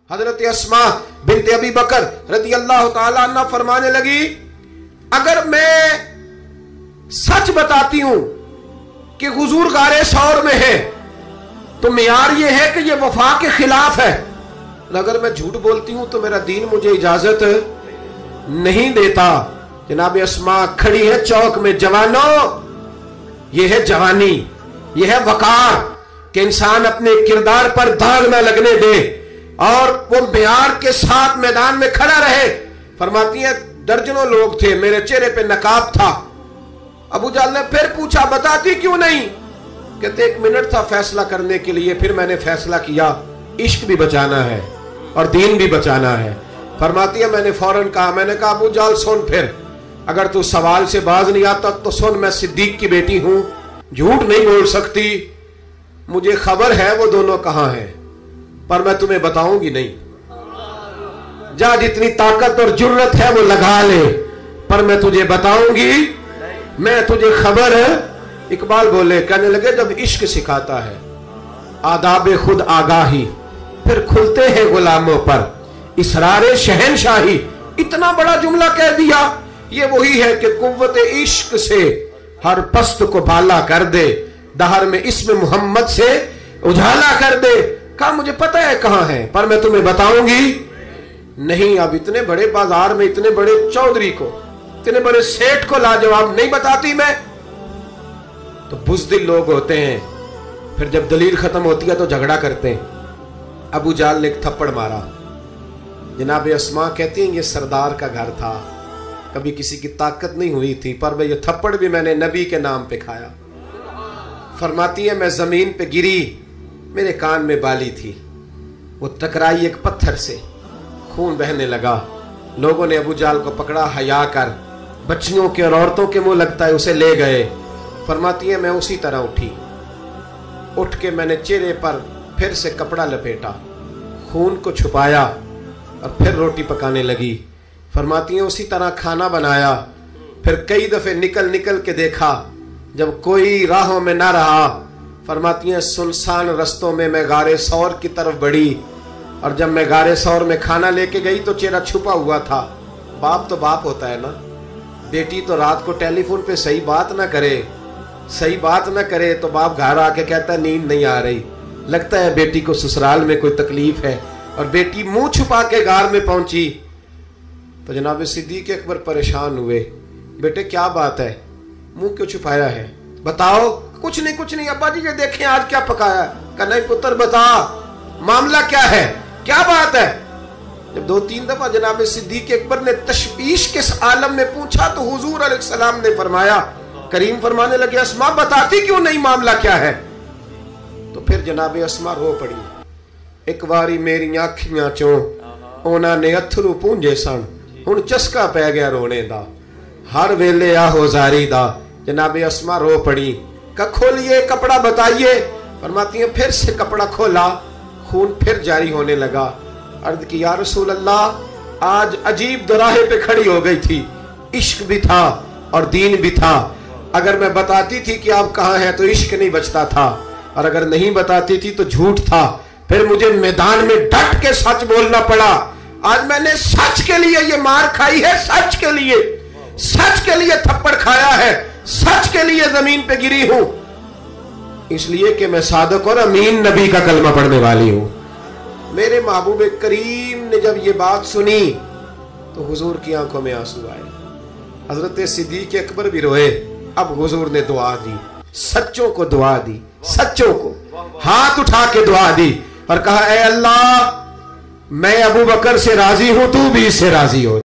हजरत अस्मा bint अबी बकर रज़ी अल्लाह ताला अन्हा फरमाने लगी, अगर मैं सच बताती हूं कि हुजूर गारे सौर में है तो मियार ये है कि ये वफा के खिलाफ है, अगर मैं झूठ बोलती हूं तो मेरा दीन मुझे इजाजत नहीं देता। जनाब अस्मा खड़ी है चौक में, जवानों ये है जवानी, ये है वकार कि इंसान अपने किरदार पर दाग ना लगने दे और वो मियार के साथ मैदान में खड़ा रहे। फरमाती है दर्जनों लोग थे, मेरे चेहरे पे नकाब था। अबू जहल ने फिर पूछा बताती क्यों नहीं? कहते 1 मिनट था फैसला करने के लिए, फिर मैंने फैसला किया इश्क भी बचाना है और दीन भी बचाना है। फरमाती है मैंने फौरन कहा, मैंने कहा अबू जहल सुन, फिर अगर तू सवाल से बाज नहीं आता तो सुन, मैं सिद्दीक की बेटी हूं, झूठ नहीं बोल सकती, मुझे खबर है वो दोनों कहां हैं, पर मैं तुम्हें बताऊंगी नहीं। जा जितनी ताकत और जुर्रत है वो लगा ले, पर मैं तुझे बताऊंगी, मैं तुझे खबर है। इकबाल बोले, कहने लगे जब इश्क सिखाता है आदाब खुद आगाही, फिर खुलते हैं गुलामों पर इसरारे शहनशाही। इतना बड़ा जुमला कह दिया, ये वही है कि कुव्वत इश्क से हर पस्त को बाला कर दे, दहर में इसमें मोहम्मद से उजाला कर दे। कहा मुझे पता है कहां है, पर मैं तुम्हें बताऊंगी नहीं। अब इतने बड़े बाजार में इतने बड़े चौधरी को, इतने बड़े सेठ को लाजवाब नहीं बताती मैं। तो बुज़दिल लोग होते हैं, फिर जब दलील खत्म होती है तो झगड़ा करते हैं। अबू जहल ने एक थप्पड़ मारा। जनाब अस्मा कहती हैं ये सरदार का घर था, कभी किसी की ताकत नहीं हुई थी, पर वह ये थप्पड़ भी मैंने नबी के नाम पे खाया। फरमाती है मैं जमीन पे गिरी, मेरे कान में बाली थी, वो टकराई एक पत्थर से, खून बहने लगा। लोगों ने अबू जहल को पकड़ा, हया कर, बच्चियों के और औरतों के मुंह लगता है, उसे ले गए। फरमाती है मैं उसी तरह उठी, उठ के मैंने चेहरे पर फिर से कपड़ा लपेटा, खून को छुपाया और फिर रोटी पकाने लगी। फरमाती है उसी तरह खाना बनाया, फिर कई दफे निकल निकल के देखा, जब कोई राहों में ना रहा, फरमाती है सुनसान रस्तों में मैं गारे सौर की तरफ बढ़ी, और जब मैं गारे सौर में खाना लेके गई तो चेहरा छुपा हुआ था। बाप तो बाप होता है ना, बेटी तो रात को टेलीफोन पे सही बात ना करे, सही बात ना करे तो बाप घर आके कहता है नींद नहीं आ रही, लगता है बेटी को ससुराल में कोई तकलीफ है, और बेटी मुंह छुपा के गार में पहुंची। तो जनाब सिद्दीक अकबर परेशान हुए, बेटे क्या बात है, मुंह क्यों छुपाया है, बताओ। कुछ नहीं कुछ नहीं अब्बा जी, ये देखें आज क्या पकाया। कहा नहीं पुत्र बता, मामला क्या है, क्या बात है। जब 2-3 दफा जनाब सिद्दीक अकबर ने तशवीश के आलम में पूछा तो हुजूर अलैहिस्सलाम ने फरमाया, करीम फरमाने लगे अस्मा बताती क्यों नहीं, मामला क्या है। तो फिर जनाब अस्मा रो पड़ी। एक बारी मेरी अखियां चों उन्होंने अथरू पूंजे सन, हुण चस्का पै गया रोने दा, हर वेले आहो जारी दा। जनाब अस्मा रो पड़ी, का खोलिए कपड़ा बताइए। फरमाती है फिर से कपड़ा खोला, खून फिर जारी होने लगा। अर्ज की या रसूल अल्लाह, आज अजीब दोराहे पे खड़ी हो गई थी, इश्क भी था और दीन भी था। अगर मैं बताती थी कि आप कहाँ हैं तो इश्क नहीं बचता था, और अगर नहीं बताती थी तो झूठ था। फिर मुझे मैदान में डट के सच बोलना पड़ा। आज मैंने सच के लिए ये मार खाई है, सच के लिए थप्पड़ खाया है, सच के लिए जमीन पे गिरी हूं, इसलिए कि मैं सादक और अमीन नबी का कलमा पढ़ने वाली हूं। मेरे महबूब करीम ने जब ये बात सुनी तो हुजूर की आंखों में आंसू आए, हजरत सिद्दीक अकबर भी रोए। अब हुजूर ने दुआ दी, सच्चों को दुआ दी, सच्चों को हाथ उठा के दुआ दी और कहा, ऐ अल्लाह मैं अबू बकर से राजी हूं, तू भी इससे राजी हो।